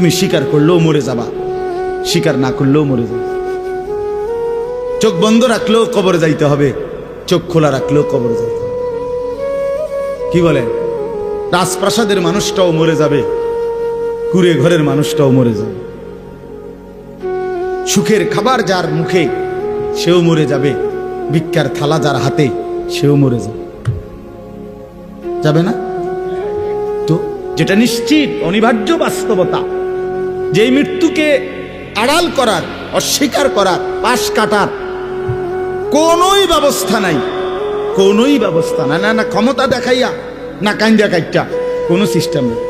তুমি স্বীকার করলেও মরে যাবা, স্বীকার না করলেও মরে যাবে। চোখ বন্ধ রাখলেও কবরে যাইতে হবে, চোখ খোলা রাখলেও কবরে যাইতে হবে। কি বলেন? রাজপ্রাসাদের মানুষটাও মরে যাবে, কুড়ে ঘরের মানুষটাও মরে যাবে। সুখের খাবার যার মুখে সেও মরে যাবে, ভিক্ষার থালা যার হাতে সেও মরে যাবে। যাবে না? তো যেটা নিশ্চিত অনিবার্য বাস্তবতা, যে মৃত্যুকে আড়াল করার, অস্বীকার করার, পাশ কাটার কোনোই ব্যবস্থা নাই, কোনোই ব্যবস্থা নাই। না ক্ষমতা দেখাইয়া, না কাইন্দা কাইটা, কোনো সিস্টেম নেই।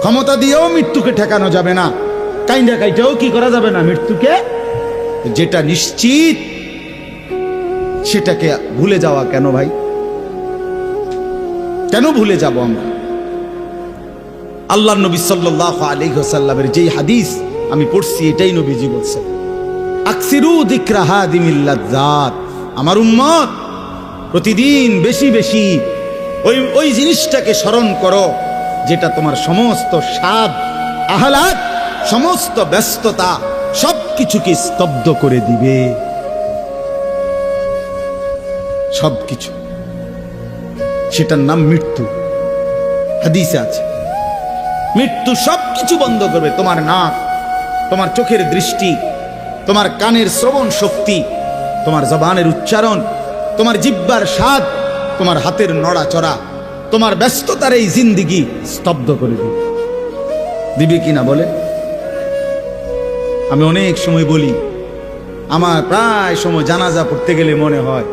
ক্ষমতা দিয়েও মৃত্যুকে ঠেকানো যাবে না, কাইন্দা কাইটাও কি করা যাবে না মৃত্যুকে। যেটা নিশ্চিত সেটাকে ভুলে যাওয়া কেন ভাই? কেন ভুলে যাব আমরা? আল্লাহর নবী সাল্লাল্লাহু আলাইহি ওয়াসাল্লামের যেই হাদিস আমি পড়ছি, এটাই নবীজি বলছেন, আকসিরু যিকরা হাদিমিল লাজ্জাত। আমার উম্মত প্রতিদিন বেশি বেশি ওই জিনিসটাকে স্মরণ করো যেটা তোমার সমস্ত স্বাদ, আহ্লাদ, সমস্ত ব্যস্ততা সবকিছুকে স্তব্ধ করে দিবে। সবকিছু, সেটার নাম মৃত্যু। হাদিসে আছে মৃত্যু সবকিছু বন্ধ করবে। তোমার নাক, তোমার চোখের দৃষ্টি, তোমার কানের শ্রবণ শক্তি, তোমার জবানের উচ্চারণ, তোমার জিহ্বার স্বাদ, তোমার হাতের নড়াচড়া, তোমার ব্যস্ততার এই জিন্দিগি স্তব্ধ করে দিবে। দিবে কিনা বলে? আমি অনেক সময় বলি, আমার প্রায় সময় জানাজা পড়তে গেলে মনে হয়,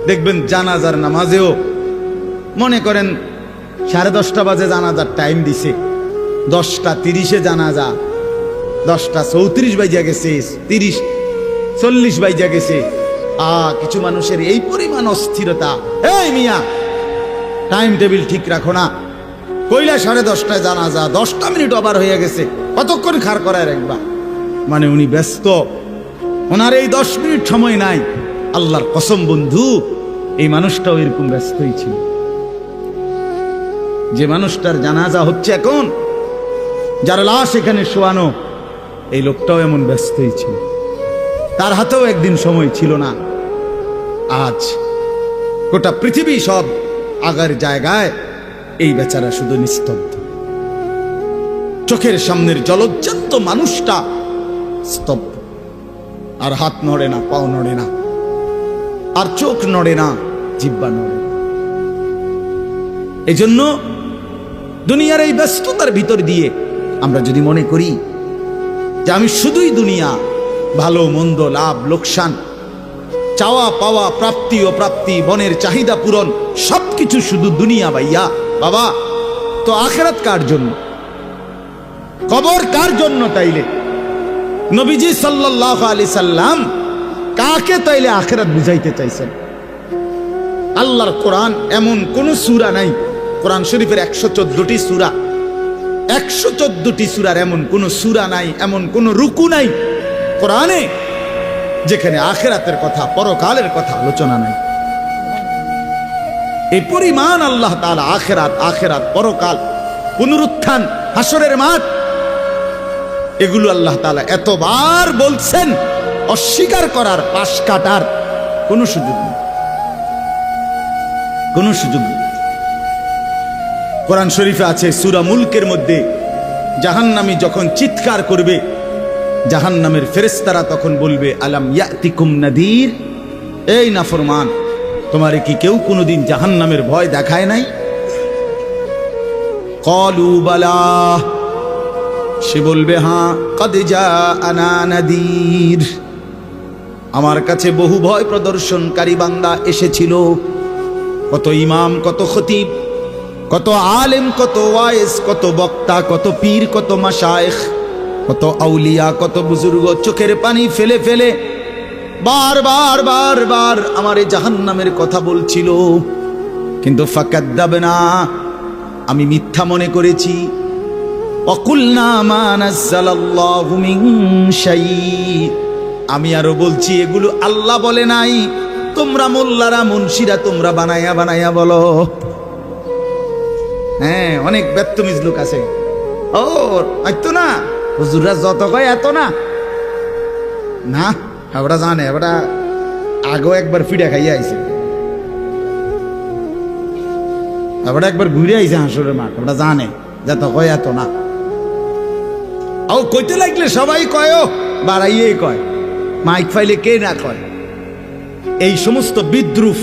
দেখবেন জানাজার নামাজেও মনে করেন 10:30 বাজে জানাজার টাইম দিছে, 10:30 জানাজা, 10:34 বাজে গেছে, 30-40 বাজে গেছে। কিছু মানুষের এই পরিমাণ অস্থিরতা, এই মিয়া টাইম টেবিল ঠিক রাখো না, কইলা 10:30 জানাজা, 10টা মিনিট ওভার হয়ে গেছে, কতক্ষণ খাড় করায় রাখবা? মানে উনি ব্যস্ত, ওনার এই 10 মিনিট সময় নাই। আল্লাহর কসম বন্ধু, এই মানুষটাও এরকম ব্যস্তই ছিল। যে মানুষটার জানাজা হচ্ছে এখন, যার লাশ এখানে শোয়ানো, এই লোকটাও এমন ব্যস্তই ছিল। তার হাতেও একদিন সময় ছিল না। আজ গোটা পৃথিবী সব আগার জায়গায়, এই বেচারা শুধু নিস্তব্ধ। চোখের সামনের জলজ্জান্ত মানুষটা স্তব্ধ, আর হাত নড়ে না, পাও নড়ে না, আর চোখ নড়ে না, জিহ্বা নড়ে না। এই জন্য দুনিয়ার এই ব্যস্ততার ভিতর দিয়ে আমরা যদি মনে করি যে আমি শুধুই দুনিয়া, ভালো মন্দ, লাভ লোকসান, চাওয়া পাওয়া, প্রাপ্তি অপ্রাপ্তি, মনের চাহিদা পূরণ, সবকিছু শুধু দুনিয়া ভাইয়া, বাবা তো আখিরাত কার জন্য? কবর কার জন্য? তাইলে নবীজি সাল্লাল্লাহু আলাইহি সাল্লাম কাকে তাইলে আখিরাত বুঝাইতে চাইছেন? আল্লাহর কোরআন এমন কোন সূরা নাই, কোরআন শরীফের 114টি সূরা, 114টি সূরার এমন কোন সূরা নাই, এমন কোন রুকু নাই কোরআনে যেখানে আখিরাতের কথা, পরকালের কথা আলোচনা নাই। এই পরিমাণ আল্লাহ তাআলা আখিরাত, আখিরাত, পরকাল, পুনরুত্থান, হাসরের মাঠ, এগুলো আল্লাহ তাআলা এতবার বলছেন, অস্বীকার করার, পাশ কাটার কোনো সুযোগ নেই, কোনো সুযোগ নেই। কোরআন শরীফে আছে সূরা মুলকের মধ্যে, জাহান্নামী যখন চিৎকার করবে, জাহান্নামের ফেরেশতারা তখন বলবে, আলাম ইয়াতিকুম নাদির, এই নাফরমান, তোমারে কি কেউ কোনোদিন জাহান্নামের ভয় দেখায় নাই? ক্বালু বালা, সে বলবে হ্যাঁ, কদ জাআনা নাদির, আমার কাছে বহু ভয় প্রদর্শনকারী বান্দা এসেছিল। কত ইমাম, কত খতিব, কত আলেম, কত ওয়াইজ, কত বক্তা, কত পীর, কত মাশায়েখ, কত আউলিয়া, কত বুজুর্গ চোখের পানি ফেলে ফেলে বারবার বারবার আমার এই জাহান্নামের কথা বলছিল, কিন্তু ফাকাদ্দাবনা, আমি মিথ্যা মনে করেছি। ওয়াকুলনা মা নাযালাল্লাহু মিন শাই, আমি আরো বলছি এগুলো আল্লাহ বলে নাই, তোমরা মোল্লারা, মুন্সিরা তোমরা বানায়া বানায়া বলো। হ্যাঁ, অনেক বেত্তমিজ লোক আছে, ও আইতো না, হুজুররা যত কয় এত না, না ওরা জানে, ওরা আগেও একবার ফিডা খাইয়া আইছে, ওরা একবার ঘুরে আইছে হাসুরের মাঠ, ওরা জানে যত কয় এত না। ও কইতে লাগলে সবাই কয়, বাড়াইয়েই কয়, মাইক ফাইলে কে না কয়। এই সমস্ত বিদ্রুপ